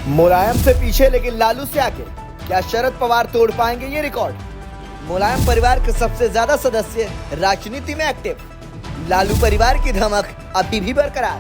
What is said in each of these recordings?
मुलायम से पीछे लेकिन लालू से आगे, क्या शरद पवार तोड़ पाएंगे ये रिकॉर्ड? मुलायम परिवार के सबसे ज्यादा सदस्य राजनीति में एक्टिव, लालू परिवार की धमक अभी भी बरकरार।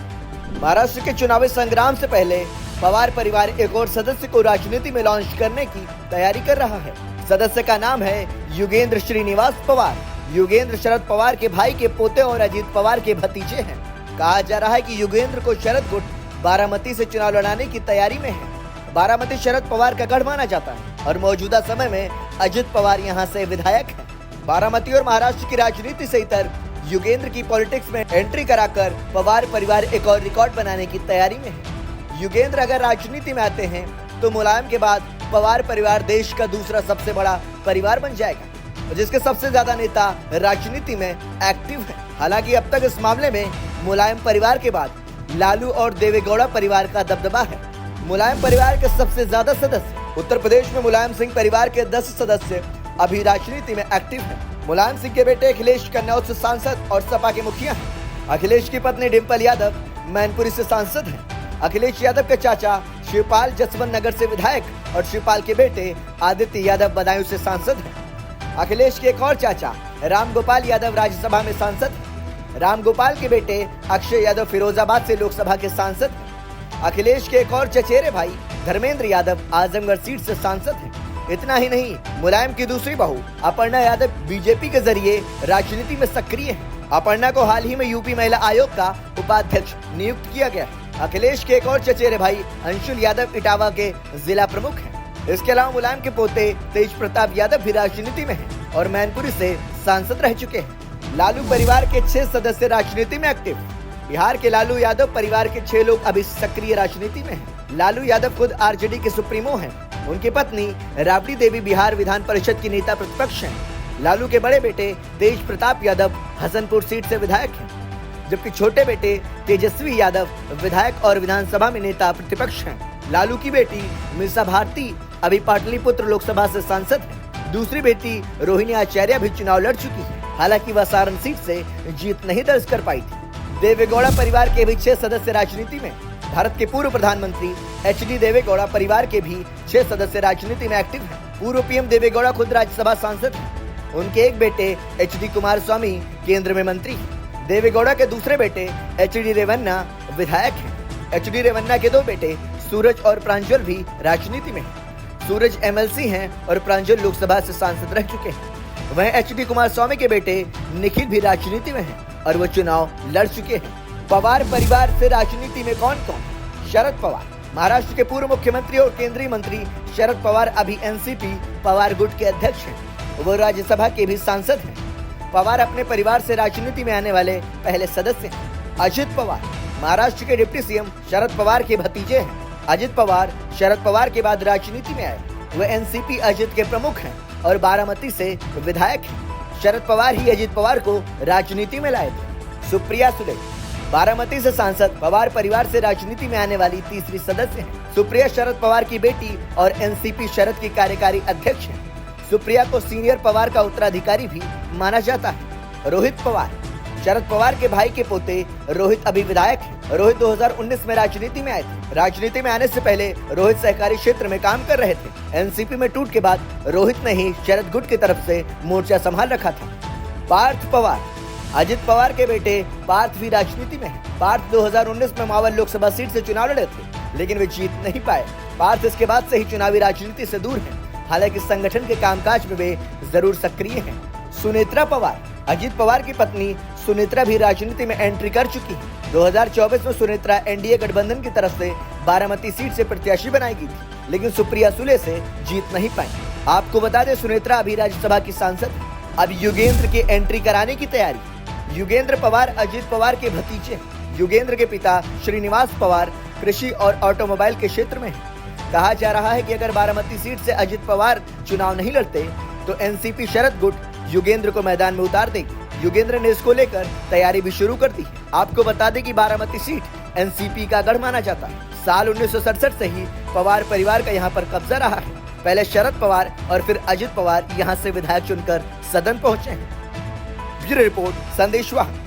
महाराष्ट्र के चुनावी संग्राम से पहले पवार परिवार एक और सदस्य को राजनीति में लॉन्च करने की तैयारी कर रहा है। सदस्य का नाम है युगेंद्र श्रीनिवास पवार। युगेंद्र शरद पवार के भाई के पोते और अजीत पवार के भतीजे हैं। कहा जा रहा है कि युगेंद्र को शरद गुट बारामती से चुनाव लड़ाने की तैयारी में है। बारामती शरद पवार का गढ़ माना जाता है और मौजूदा समय में अजित पवार यहां से विधायक हैं। बारामती और महाराष्ट्र की राजनीति से इतर युगेंद्र की पॉलिटिक्स में एंट्री कराकर पवार परिवार एक और रिकॉर्ड बनाने की तैयारी में है। युगेंद्र अगर राजनीति में आते हैं तो मुलायम के बाद पवार परिवार देश का दूसरा सबसे बड़ा परिवार बन जाएगा, जिसके सबसे ज्यादा नेता राजनीति में एक्टिव हैं। हालांकि अब तक इस मामले में मुलायम परिवार के बाद लालू और देवेगौड़ा परिवार का दबदबा है। मुलायम परिवार के सबसे ज्यादा सदस्य उत्तर प्रदेश में मुलायम सिंह परिवार के 10 सदस्य अभी राजनीति में एक्टिव हैं। मुलायम सिंह के बेटे अखिलेश कन्नौज से सांसद और सपा के मुखिया हैं। अखिलेश की पत्नी डिम्पल यादव मैनपुरी से सांसद हैं। अखिलेश यादव के चाचा शिवपाल जसवंत नगर से विधायक और शिवपाल के बेटे आदित्य यादव बदायूं से सांसद हैं। अखिलेश के एक और चाचा राम गोपाल यादव राज्यसभा में सांसद हैं। राम गोपाल के बेटे अक्षय यादव फिरोजाबाद से लोकसभा के सांसद हैं। अखिलेश के एक और चचेरे भाई धर्मेंद्र यादव आजमगढ़ सीट से सांसद हैं। इतना ही नहीं, मुलायम की दूसरी बहू अपर्णा यादव बीजेपी के जरिए राजनीति में सक्रिय है। अपर्णा को हाल ही में यूपी महिला आयोग का उपाध्यक्ष नियुक्त किया गया है। अखिलेश के एक और चचेरे भाई अंशुल यादव इटावा के जिला प्रमुख हैं। इसके अलावा मुलायम के पोते तेज प्रताप यादव भी राजनीति में हैं और मैनपुरी से सांसद रह चुके हैं। लालू परिवार के 6 सदस्य राजनीति में एक्टिव। बिहार के लालू यादव परिवार के 6 लोग अभी सक्रिय राजनीति में हैं। लालू यादव खुद आरजेडी के सुप्रीमो हैं। उनकी पत्नी राबड़ी देवी बिहार विधान परिषद की नेता प्रतिपक्ष हैं। लालू के बड़े बेटे तेज प्रताप यादव हसनपुर सीट से विधायक हैं, जबकि छोटे बेटे तेजस्वी यादव विधायक और विधानसभा में नेता प्रतिपक्ष हैं। लालू की बेटी मीसा भारती अभी पाटलिपुत्र लोकसभा से सांसद है। दूसरी बेटी रोहिणी आचार्य भी चुनाव लड़ चुकी है, हालांकि वह सारण सीट से जीत नहीं दर्ज कर पाई थी। देवेगौड़ा परिवार के भी 6 सदस्य राजनीति में। भारत के पूर्व प्रधानमंत्री HD देवेगौड़ा परिवार के भी 6 सदस्य राजनीति में एक्टिव हैं। पूर्व पीएम देवेगौड़ा खुद राज्यसभा सांसद हैं। उनके एक बेटे HD कुमारस्वामी केंद्र में मंत्री हैं। देवेगौड़ा के दूसरे बेटे HD रेवन्ना विधायक हैं। HD रेवन्ना के 2 बेटे सूरज और प्रांजल भी राजनीति में हैं। सूरज MLC हैं और प्रांजल लोकसभा से सांसद रह चुके हैं। वहीं HD कुमारस्वामी के बेटे निखिल भी राजनीति में हैं और वो चुनाव लड़ चुके हैं। पवार परिवार से राजनीति में कौन कौन? शरद पवार, महाराष्ट्र के पूर्व मुख्यमंत्री और केंद्रीय मंत्री शरद पवार अभी NCP पवार गुट के अध्यक्ष हैं। वो राज्यसभा के भी सांसद हैं। पवार अपने परिवार से राजनीति में आने वाले पहले सदस्य हैं। अजित पवार, महाराष्ट्र के डिप्टी CM शरद पवार के भतीजे हैं। अजित पवार शरद पवार के बाद राजनीति में आए। वे NCP अजित के प्रमुख हैं और बारामती से विधायक हैं। शरद पवार ही अजित पवार को राजनीति में लाए थे। सुप्रिया सुले, बारामती से सांसद, पवार परिवार से राजनीति में आने वाली तीसरी सदस्य हैं। सुप्रिया शरद पवार की बेटी और NCP शरद की कार्यकारी अध्यक्ष हैं। सुप्रिया को सीनियर पवार का उत्तराधिकारी भी माना जाता है। रोहित पवार, शरद पवार के भाई के पोते रोहित अभी विधायक हैं। रोहित 2019 में राजनीति में आए थे। राजनीति में आने से पहले रोहित सहकारी क्षेत्र में काम कर रहे थे। NCP में टूट के बाद रोहित ने ही शरद गुट की तरफ से मोर्चा संभाल रखा था। पार्थ पवार, अजित पवार के बेटे पार्थ भी राजनीति में हैं। पार्थ 2019 में मावल लोकसभा सीट से चुनाव लड़े थे, लेकिन वे जीत नहीं पाए। पार्थ इसके बाद से ही चुनावी राजनीति से दूर हैं। हालांकि संगठन के कामकाज में वे जरूर सक्रिय हैं। सुनेत्रा पवार, अजित पवार की पत्नी सुनेत्रा भी राजनीति में एंट्री कर चुकी है। 2024 में सुनेत्रा NDA गठबंधन की तरफ से बारामती सीट से प्रत्याशी बनाई गई थी, लेकिन सुप्रिया सुले से जीत नहीं पाई। आपको बता दें, सुनेत्रा अभी राज्यसभा की सांसद है। अब युगेंद्र की एंट्री कराने की तैयारी। युगेंद्र पवार अजित पवार के भतीजे हैं। युगेंद्र के पिता श्रीनिवास पवार कृषि और ऑटोमोबाइल के क्षेत्र में हैं। कहा जा रहा है कि अगर बारामती सीट से अजित पवार चुनाव नहीं लड़ते तो NCP शरद गुट युगेंद्र को मैदान में उतार देगी। युगेंद्र ने इसको लेकर तैयारी भी शुरू कर दी है। आपको बता दें कि बारामती सीट NCP का गढ़ माना जाता है। साल 1967 से ही पवार परिवार का यहाँ पर कब्जा रहा है। पहले शरद पवार और फिर अजित पवार यहाँ से विधायक चुनकर सदन पहुंचे हैं। Bureau report, संदेशवाहक।